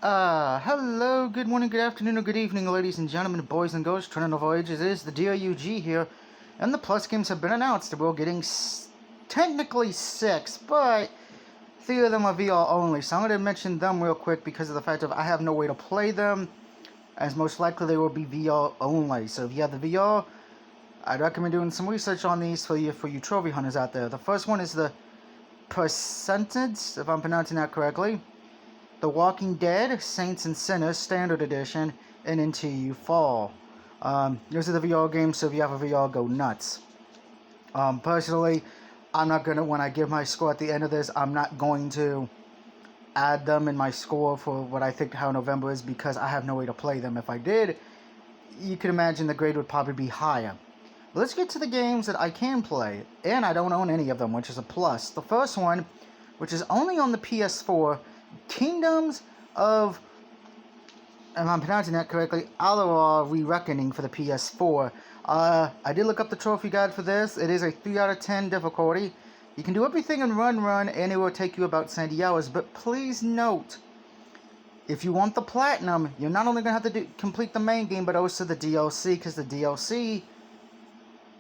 Hello, good morning, good afternoon, or good evening, ladies and gentlemen, boys and girls, turning of all ages. It is the DOUG here, and the Plus games have been announced. We're getting technically 6, but 3 of them are VR only, so I'm going to mention them real quick because of the fact of I have no way to play them, as most likely they will be VR only. So if you have the VR, I'd recommend doing some research on these for you trophy hunters out there. The first one is the Percentage, if I'm pronouncing that correctly. The Walking Dead, Saints and Sinners, Standard Edition, and Into You Fall. Those are the VR games, so if you have a VR, go nuts. Personally, I'm not going to, when I give my score at the end of this, I'm not going to add them in my score for what I think how November is because I have no way to play them. If I did, you can imagine the grade would probably be higher. Let's get to the games that I can play, and I don't own any of them, which is a plus. The first one, which is only on the PS4, Kingdoms of, if I'm pronouncing that correctly, Alara Re-Reckoning for the PS4. I did look up the trophy guide for this. It is a 3 out of 10 difficulty. You can do everything in Run, and it will take you about 70 hours. But please note, if you want the Platinum, you're not only going to have to complete the main game, but also the DLC, because the DLC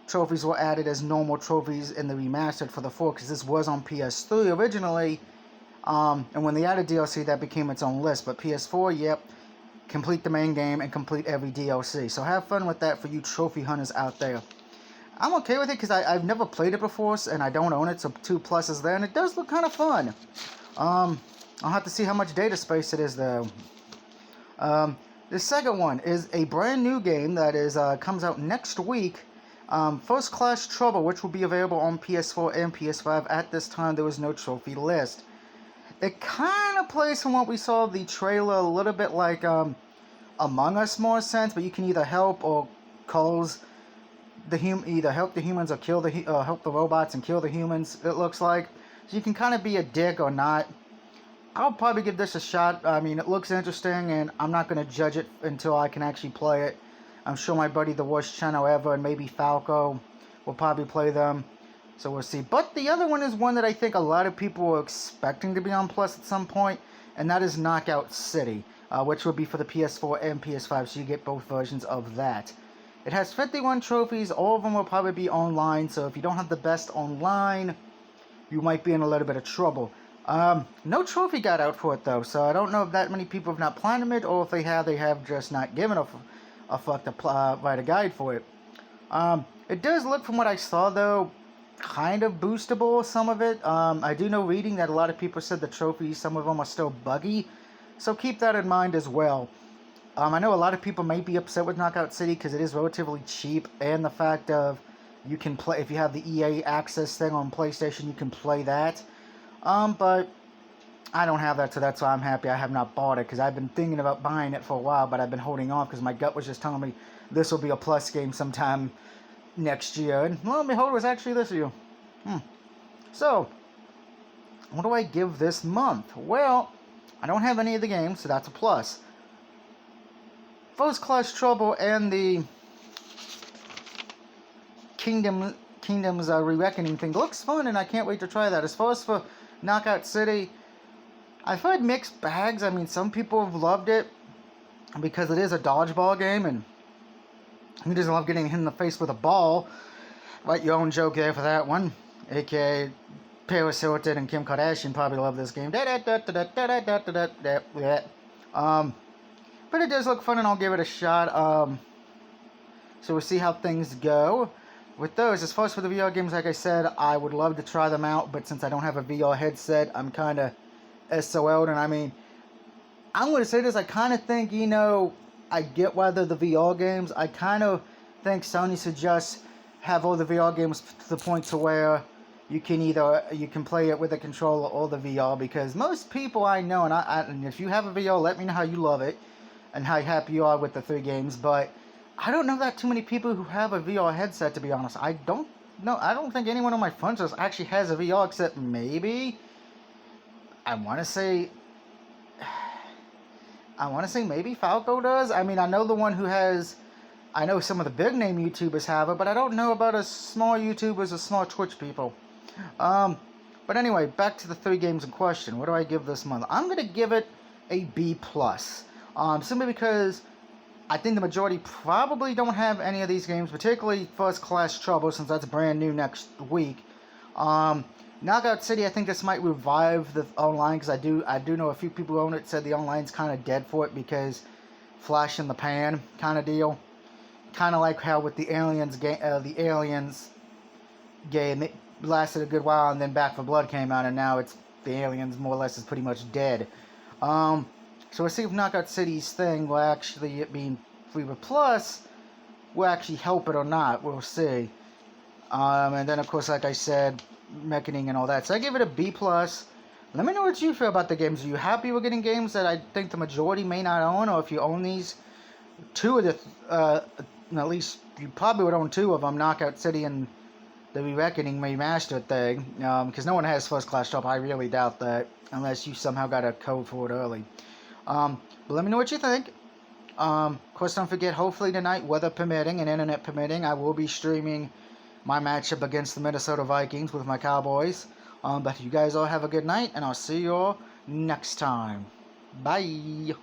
trophies were added as normal trophies in the remastered for the 4, because this was on PS3 originally. And when they added DLC, that became its own list. But PS4, yep, complete the main game and complete every DLC. So have fun with that for you trophy hunters out there. I'm okay with it because I've never played it before, and I don't own it, so 2 pluses there. And it does look kind of fun. I'll have to see how much data space it is, though. The second one is a brand new game that is comes out next week. First Class Trouble, which will be available on PS4 and PS5. At this time, there was no trophy list. It kind of plays from what we saw the trailer a little bit like Among Us more sense, but you can either help or cause either help the humans or kill help the robots and kill the humans. It looks like so you can kind of be a dick or not. I'll probably give this a shot. I mean, it looks interesting, and I'm not going to judge it until I can actually play it. I'm sure my buddy The Worst Channel Ever and maybe Falco will probably play them. So we'll see. But the other one is one that I think a lot of people were expecting to be on Plus at some point, and that is Knockout City, which will be for the PS4 and PS5, so you get both versions of that. It has 51 trophies. All of them will probably be online, so if you don't have the best online, you might be in a little bit of trouble. No trophy got out for it, though, so I don't know if that many people have not planned it, or if they have just not given a fuck to write a guide for it. It does look, from what I saw, though, kind of boostable, some of it. I do know reading that a lot of people said the trophies, some of them are still buggy, so keep that in mind as well. I know a lot of people may be upset with Knockout City because it is relatively cheap, and the fact of you can play, if you have the EA Access thing on PlayStation, you can play that. But I don't have that, so that's why I'm happy I have not bought it, because I've been thinking about buying it for a while, but I've been holding off because my gut was just telling me this will be a Plus game sometime next year, and lo and behold, it was actually this year. So, what do I give this month? Well, I don't have any of the games, so that's a plus. First Class Trouble and the Kingdoms Re-Reckoning thing looks fun, and I can't wait to try that. As far as for Knockout City, I've heard mixed bags. I mean, some people have loved it because it is a dodgeball game, and who doesn't love getting hit in the face with a ball? Write your own joke there for that one. A.k.a. Paris Hilton and Kim Kardashian probably love this game. But it does look fun, and I'll give it a shot. So we'll see how things go with those. As far as for the VR games, like I said, I would love to try them out, but since I don't have a VR headset, I'm kind of SOL'd. And I mean, I'm going to say this, I kind of think, I get why they're the VR games. I kind of think Sony should just have all the VR games to the point to where you can play it with a controller or the VR, because most people I know, and if you have a VR, let me know how you love it and how happy you are with the 3 games, but I don't know that too many people who have a VR headset, to be honest. I don't think anyone on my friends list actually has a VR, except maybe, I want to say maybe Falco does. I mean, I know the one who has, I know some of the big name YouTubers have it, but I don't know about small YouTubers or small Twitch people. But anyway, back to the 3 games in question. What do I give this month? I'm going to give it a B+. Simply because I think the majority probably don't have any of these games, particularly First Class Trouble, since that's brand new next week. Knockout City, I think this might revive the online, because I do know a few people who own it said the online's kind of dead for it because flash in the pan kind of deal. Kind of like how with the Aliens game, it lasted a good while, and then Back 4 Blood came out, and now it's the Aliens more or less is pretty much dead. So we'll see if Knockout City's thing will actually, it being free with Plus, will actually help it or not. We'll see. And then, of course, like I said, Reckoning and all that. So I give it a B+. Let me know what you feel about the games. Are you happy with getting games that I think the majority may not own? Or if you own these, two of the, at least you probably would own two of them, Knockout City and the Reckoning remastered thing. Because no one has First Class Trouble. I really doubt that. Unless you somehow got a code for it early. But let me know what you think. Of course, don't forget, hopefully tonight, weather permitting and internet permitting, I will be streaming my matchup against the Minnesota Vikings with my Cowboys. But you guys all have a good night, and I'll see you all next time. Bye.